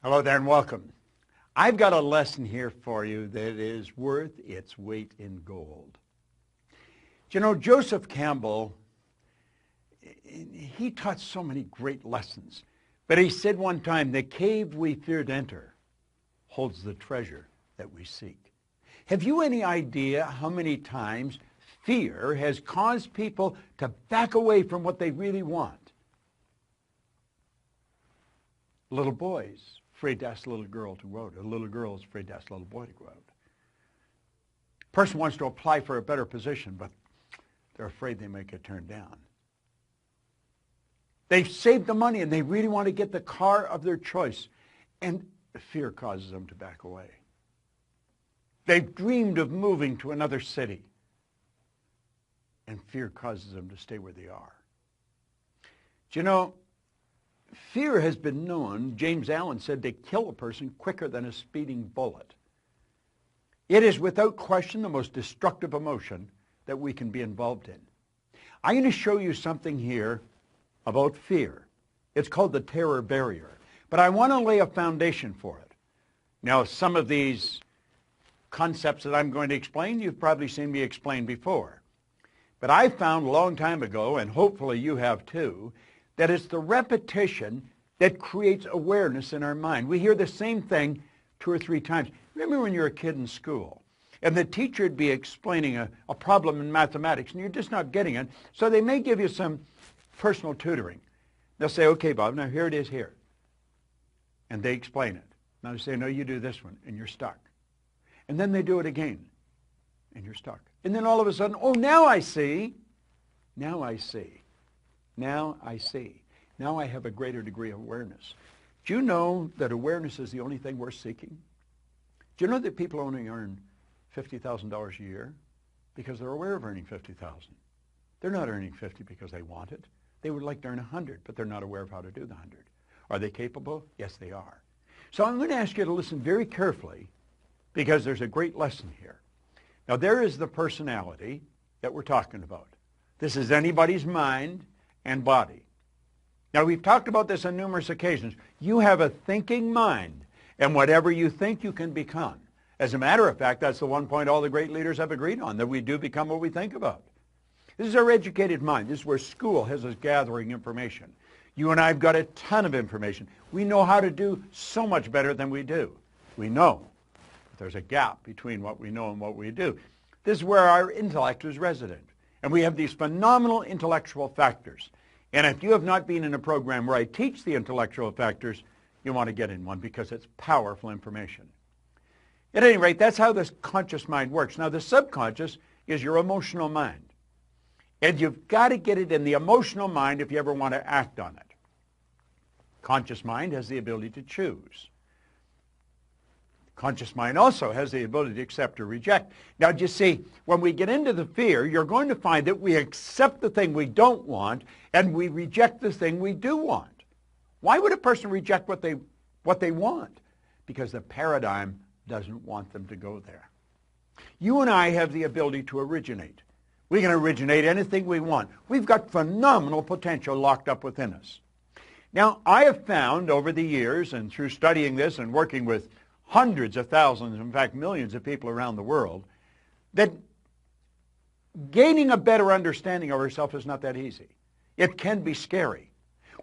Hello there and welcome. I've got a lesson here for you that is worth its weight in gold. You know, Joseph Campbell, he taught so many great lessons. But he said one time, the cave we fear to enter holds the treasure that we seek. Have you any idea how many times fear has caused people to back away from what they really want? Little boys afraid to ask a little girl to go out. A little girl is afraid to ask a little boy to go out. A person wants to apply for a better position, but they're afraid they may get turned down. They've saved the money and they really want to get the car of their choice, and fear causes them to back away. They've dreamed of moving to another city, and fear causes them to stay where they are. Do you know, fear has been known, James Allen said, to kill a person quicker than a speeding bullet. It is without question the most destructive emotion that we can be involved in. I'm going to show you something here about fear. It's called the terror barrier. But I want to lay a foundation for it. Now, some of these concepts that I'm going to explain, you've probably seen me explain before. But I found a long time ago, and hopefully you have too, that it's the repetition that creates awareness in our mind. We hear the same thing 2 or 3 times. Remember when you were a kid in school, and the teacher would be explaining a problem in mathematics, and you're just not getting it, so they may give you some personal tutoring. They'll say, okay, Bob, now here it is here. And they explain it. Now they say, no, you do this one, and you're stuck. And then they do it again, and you're stuck. And then all of a sudden, oh, now I see. Now I see. Now I see. Now I have a greater degree of awareness. Do you know that awareness is the only thing worth seeking? Do you know that people only earn $50,000 a year because they're aware of earning $50,000? They're not earning 50 because they want it. They would like to earn 100, but they're not aware of how to do the 100. Are they capable? Yes, they are. So I'm going to ask you to listen very carefully because there's a great lesson here. Now, there is the personality that we're talking about. This is anybody's mind and body. Now, we've talked about this on numerous occasions. You have a thinking mind, and whatever you think, you can become. As a matter of fact, that's the one point all the great leaders have agreed on, that we do become what we think about. This is our educated mind. This is where school has us gathering information. You and I have got a ton of information. We know how to do so much better than we do. We know that there's a gap between what we know and what we do. This is where our intellect is resident. And we have these phenomenal intellectual factors. And if you have not been in a program where I teach the intellectual factors, you want to get in one because it's powerful information. At any rate, that's how this conscious mind works. Now, the subconscious is your emotional mind. And you've got to get it in the emotional mind if you ever want to act on it. Conscious mind has the ability to choose. Conscious mind also has the ability to accept or reject. Now, you see, when we get into the fear, you're going to find that we accept the thing we don't want and we reject the thing we do want. Why would a person reject what they want? Because the paradigm doesn't want them to go there. You and I have the ability to originate. We can originate anything we want. We've got phenomenal potential locked up within us. Now, I have found over the years and through studying this and working with hundreds of thousands, in fact, millions of people around the world, that gaining a better understanding of ourselves is not that easy. It can be scary.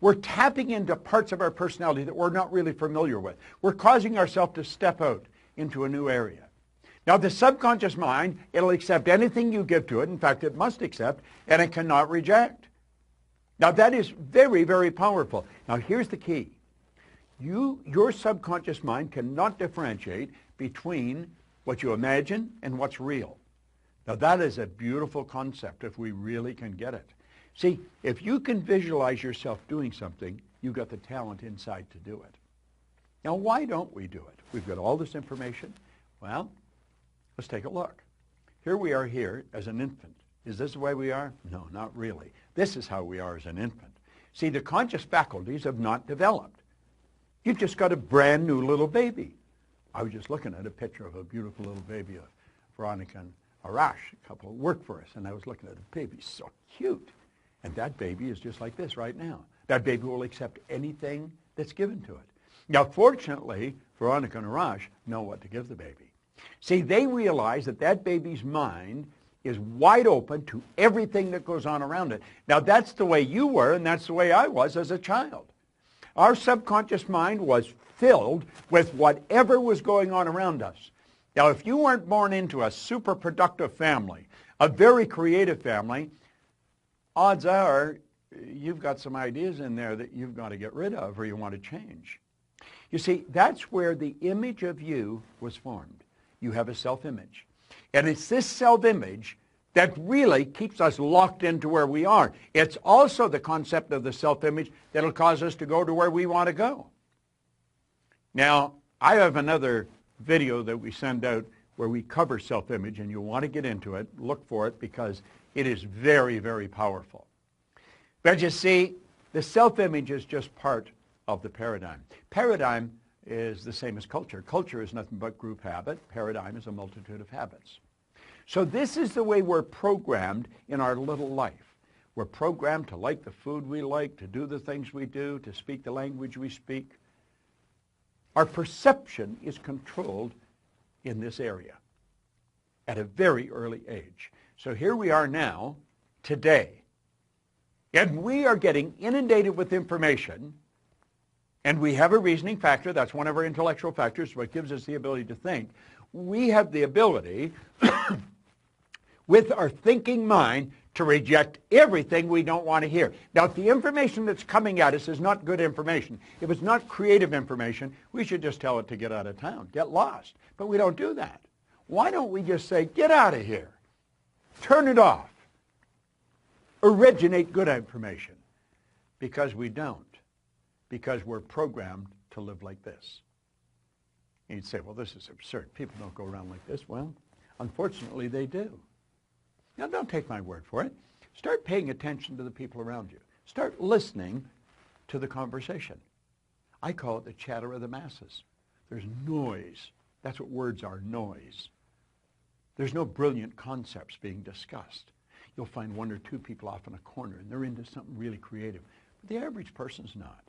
We're tapping into parts of our personality that we're not really familiar with. We're causing ourselves to step out into a new area. Now, the subconscious mind, it'll accept anything you give to it. In fact, it must accept, and it cannot reject. Now, that is very, very powerful. Now, here's the key. Your subconscious mind cannot differentiate between what you imagine and what's real. Now, that is a beautiful concept if we really can get it. See, if you can visualize yourself doing something, you've got the talent inside to do it. Now, why don't we do it? We've got all this information. Well, let's take a look. Here we are here as an infant. Is this the way we are? No, not really. This is how we are as an infant. See, the conscious faculties have not developed. You've just got a brand new little baby. I was just looking at a picture of a beautiful little baby of Veronica and Arash, a couple who work for us, and I was looking at the baby, so cute. And that baby is just like this right now. That baby will accept anything that's given to it. Now, fortunately, Veronica and Arash know what to give the baby. See, they realize that that baby's mind is wide open to everything that goes on around it. Now, that's the way you were, and that's the way I was as a child. Our subconscious mind was filled with whatever was going on around us. Now, if you weren't born into a super productive family, a very creative family, odds are you've got some ideas in there that you've got to get rid of or you want to change. You see, that's where the image of you was formed. You have a self-image. And it's this self-image that really keeps us locked into where we are. It's also the concept of the self-image that'll cause us to go to where we want to go. Now, I have another video that we send out where we cover self-image, and you'll want to get into it. Look for it because it is very, very powerful. But you see, the self-image is just part of the paradigm. Paradigm is the same as culture. Culture is nothing but group habit. Paradigm is a multitude of habits. So this is the way we're programmed in our little life. We're programmed to like the food we like, to do the things we do, to speak the language we speak. Our perception is controlled in this area at a very early age. So here we are now, today, and we are getting inundated with information, and we have a reasoning factor. That's one of our intellectual factors, what gives us the ability to think. We have the ability with our thinking mind to reject everything we don't want to hear. Now, if the information that's coming at us is not good information, if it's not creative information, we should just tell it to get out of town, get lost. But we don't do that. Why don't we just say, get out of here, turn it off, originate good information? Because we don't. Because we're programmed to live like this. And you'd say, well, this is absurd. People don't go around like this. Well, unfortunately, they do. Now, don't take my word for it. Start paying attention to the people around you. Start listening to the conversation. I call it the chatter of the masses. There's noise. That's what words are, noise. There's no brilliant concepts being discussed. You'll find one or two people off in a corner, and they're into something really creative. But the average person's not.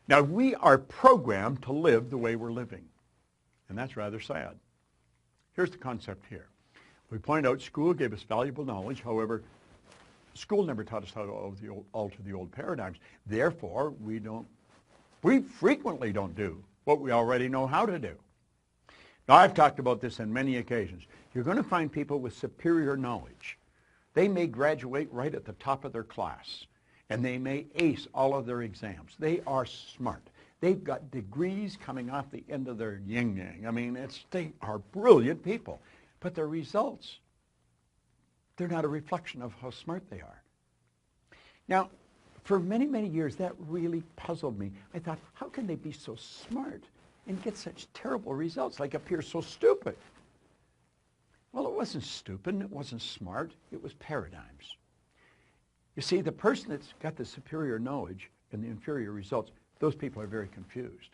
Now, we are programmed to live the way we're living, and that's rather sad. Here's the concept here. We point out school gave us valuable knowledge. However, school never taught us how to alter the old paradigms. Therefore, we frequently don't do what we already know how to do. Now, I've talked about this on many occasions. You're going to find people with superior knowledge. They may graduate right at the top of their class, and they may ace all of their exams. They are smart. They've got degrees coming off the end of their yin-yang. I mean, they are brilliant people. But their results, they're not a reflection of how smart they are. Now, for many, many years, that really puzzled me. I thought, how can they be so smart and get such terrible results, like appear so stupid? Well, it wasn't stupid, it wasn't smart, it was paradigms. You see, the person that's got the superior knowledge and the inferior results, those people are very confused.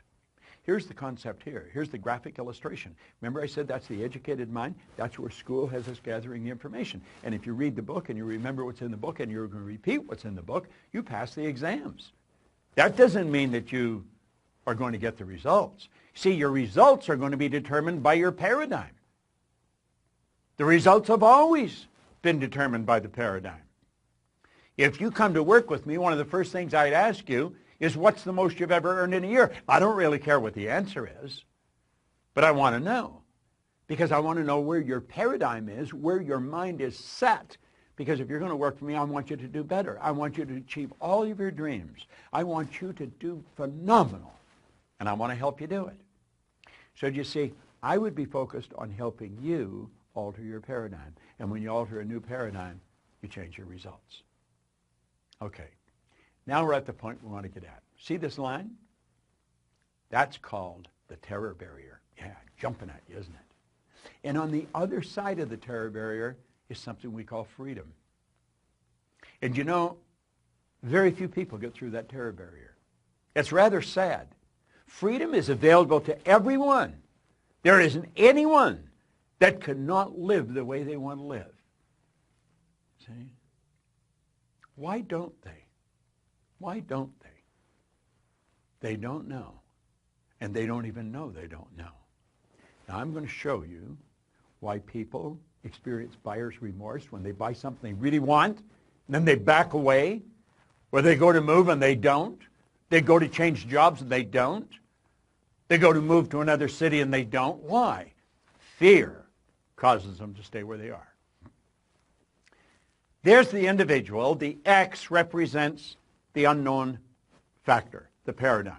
Here's the concept here. Here's the graphic illustration. Remember I said that's the educated mind? That's where school has us gathering the information. And if you read the book and you remember what's in the book and you're going to repeat what's in the book, you pass the exams. That doesn't mean that you are going to get the results. See, your results are going to be determined by your paradigm. The results have always been determined by the paradigm. If you come to work with me, one of the first things I'd ask you is, what's the most you've ever earned in a year? I don't really care what the answer is, but I want to know, because I want to know where your paradigm is, where your mind is set. Because if you're going to work for me, I want you to do better. I want you to achieve all of your dreams. I want you to do phenomenal, and I want to help you do it. So you see, I would be focused on helping you alter your paradigm. And when you alter a new paradigm, you change your results. Okay. Now we're at the point we want to get at. See this line? That's called the terror barrier. Yeah, jumping at you, isn't it? And on the other side of the terror barrier is something we call freedom. And you know, very few people get through that terror barrier. It's rather sad. Freedom is available to everyone. There isn't anyone that cannot live the way they want to live. See? Why don't they? Why don't they? They don't know. And they don't even know they don't know. Now I'm going to show you why people experience buyer's remorse when they buy something they really want, and then they back away, where they go to move and they don't. They go to change jobs and they don't. They go to move to another city and they don't. Why? Fear causes them to stay where they are. There's the individual. The X represents the unknown factor, the paradigm.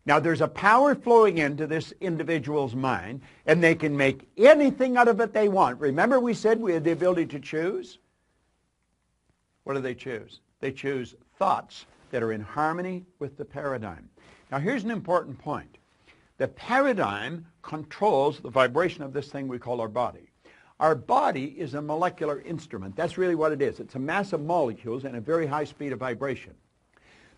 Now, there's a power flowing into this individual's mind, and they can make anything out of it they want. Remember we said we had the ability to choose? What do they choose? They choose thoughts that are in harmony with the paradigm. Now, here's an important point. The paradigm controls the vibration of this thing we call our body. Our body is a molecular instrument. That's really what it is. It's a mass of molecules and a very high speed of vibration.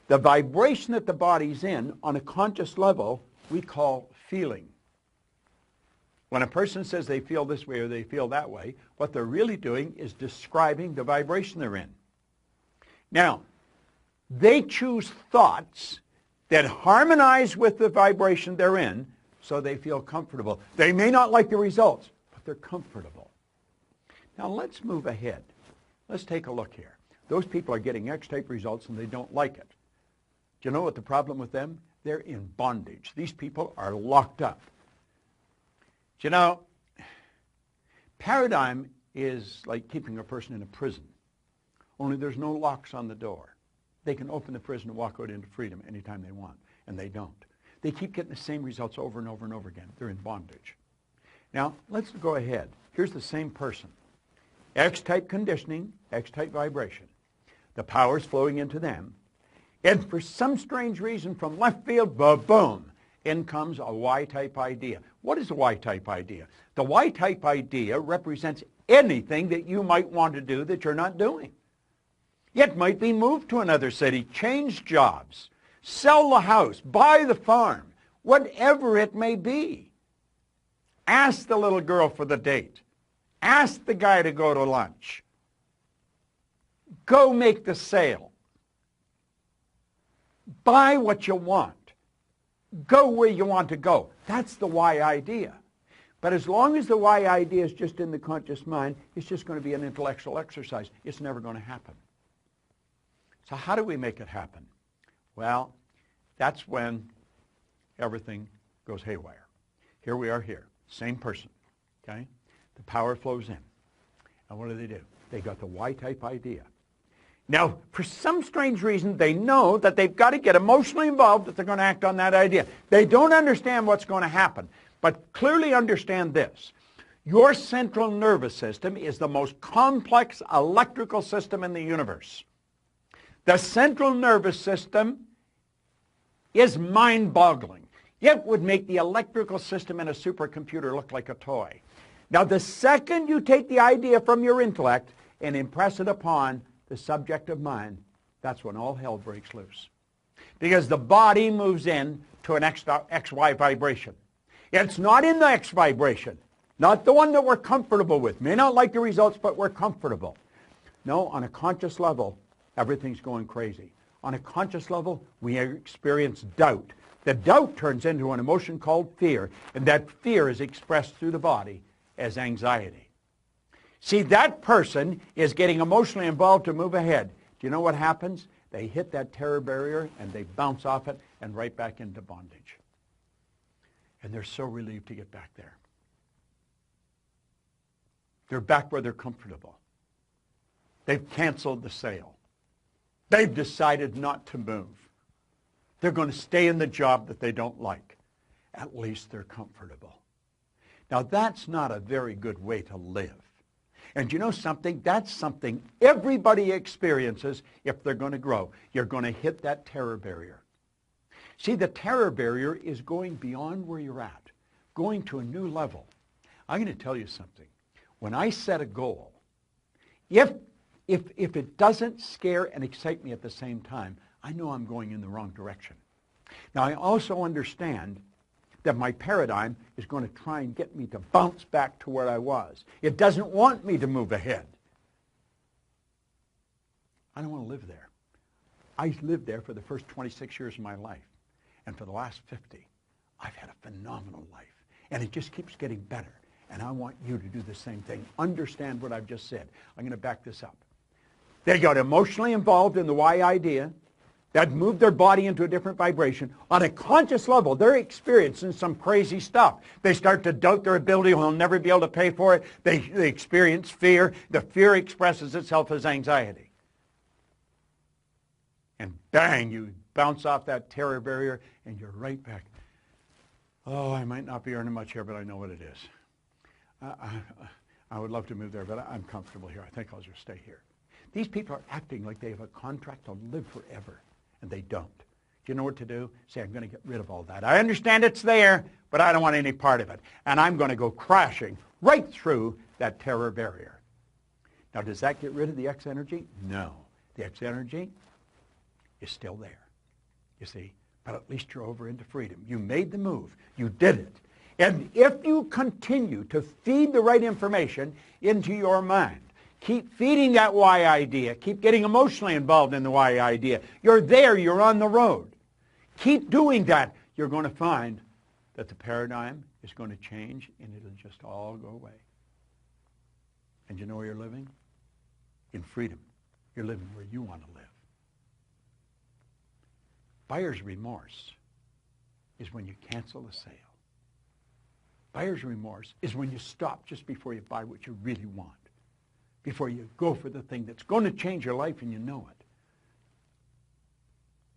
The vibration that the body's in on a conscious level we call feeling. When a person says they feel this way or they feel that way, what they're really doing is describing the vibration they're in. Now, they choose thoughts that harmonize with the vibration they're in so they feel comfortable. They may not like the results, but they're comfortable. Now let's move ahead. Let's take a look here. Those people are getting X-type results and they don't like it. Do you know what the problem with them? They're in bondage. These people are locked up. Do you know, paradigm is like keeping a person in a prison, only there's no locks on the door. They can open the prison and walk out into freedom anytime they want, and they don't. They keep getting the same results over and over and over again. They're in bondage. Now, let's go ahead. Here's the same person. X-type conditioning, X-type vibration. The power's flowing into them. And for some strange reason from left field, boom, in comes a Y-type idea. What is a Y-type idea? The Y-type idea represents anything that you might want to do that you're not doing. It might be move to another city, change jobs, sell the house, buy the farm, whatever it may be. Ask the little girl for the date. Ask the guy to go to lunch. Go make the sale. Buy what you want. Go where you want to go. That's the Y idea. But as long as the Y idea is just in the conscious mind, it's just going to be an intellectual exercise. It's never going to happen. So how do we make it happen? Well, that's when everything goes haywire. Here we are here, same person, okay? The power flows in. And what do? They got the Y-type idea. Now, for some strange reason, they know that they've got to get emotionally involved if they're going to act on that idea. They don't understand what's going to happen, but clearly understand this. Your central nervous system is the most complex electrical system in the universe. The central nervous system is mind-boggling. It would make the electrical system in a supercomputer look like a toy. Now, the second you take the idea from your intellect and impress it upon the subjective mind, that's when all hell breaks loose. Because the body moves in to an XY vibration. It's not in the X vibration, not the one that we're comfortable with. May not like the results, but we're comfortable. No, on a conscious level, everything's going crazy. On a conscious level, we experience doubt. The doubt turns into an emotion called fear, and that fear is expressed through the body as anxiety. See, that person is getting emotionally involved to move ahead. Do you know what happens? They hit that terror barrier, and they bounce off it and right back into bondage. And they're so relieved to get back there. They're back where they're comfortable. They've canceled the sale. They've decided not to move. They're going to stay in the job that they don't like. At least they're comfortable. Now, that's not a very good way to live. And you know something? That's something everybody experiences if they're going to grow. You're going to hit that terror barrier. See, the terror barrier is going beyond where you're at, going to a new level. I'm going to tell you something. When I set a goal, if it doesn't scare and excite me at the same time, I know I'm going in the wrong direction. Now, I also understand that my paradigm is going to try and get me to bounce back to where I was. It doesn't want me to move ahead. I don't want to live there. I lived there for the first 26 years of my life, and for the last 50. I've had a phenomenal life. And it just keeps getting better. And I want you to do the same thing. Understand what I've just said. I'm going to back this up. They got emotionally involved in the why idea. That moved their body into a different vibration. On a conscious level, they're experiencing some crazy stuff. They start to doubt their ability. They'll never be able to pay for it. They experience fear. The fear expresses itself as anxiety. And bang, you bounce off that terror barrier, and you're right back. Oh, I might not be earning much here, but I know what it is. I would love to move there, but I'm comfortable here. I think I'll just stay here. These people are acting like they have a contract to live forever, and they don't. Do you know what to do? Say, I'm going to get rid of all that. I understand it's there, but I don't want any part of it. And I'm going to go crashing right through that terror barrier. Now, does that get rid of the X energy? No. The X energy is still there, you see. But at least you're over into freedom. You made the move. You did it. And if you continue to feed the right information into your mind, keep feeding that why idea, keep getting emotionally involved in the why idea, you're there, you're on the road. Keep doing that. You're going to find that the paradigm is going to change and it'll just all go away. And you know where you're living? In freedom. You're living where you want to live. Buyer's remorse is when you cancel the sale. Buyer's remorse is when you stop just before you buy what you really want, before you go for the thing that's going to change your life and you know it.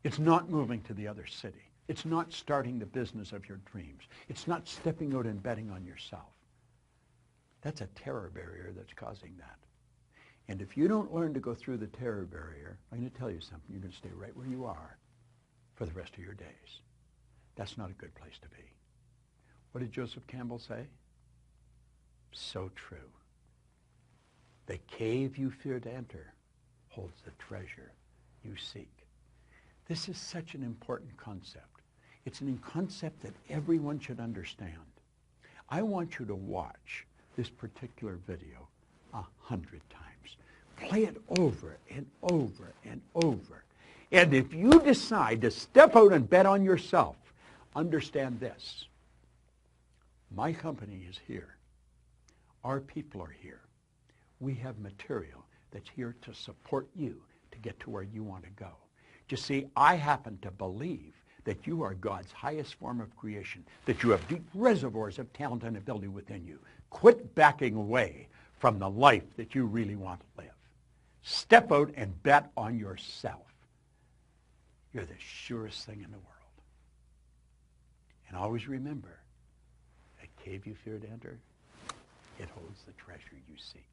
It's not moving to the other city. It's not starting the business of your dreams. It's not stepping out and betting on yourself. That's a terror barrier that's causing that. And if you don't learn to go through the terror barrier, I'm going to tell you something. You're going to stay right where you are for the rest of your days. That's not a good place to be. What did Joseph Campbell say? So true. The cave you fear to enter holds the treasure you seek. This is such an important concept. It's a concept that everyone should understand. I want you to watch this particular video 100 times. Play it over and over and over. And if you decide to step out and bet on yourself, understand this. My company is here. Our people are here. We have material that's here to support you to get to where you want to go. You see, I happen to believe that you are God's highest form of creation, that you have deep reservoirs of talent and ability within you. Quit backing away from the life that you really want to live. Step out and bet on yourself. You're the surest thing in the world. And always remember, that cave you fear to enter, it holds the treasure you seek.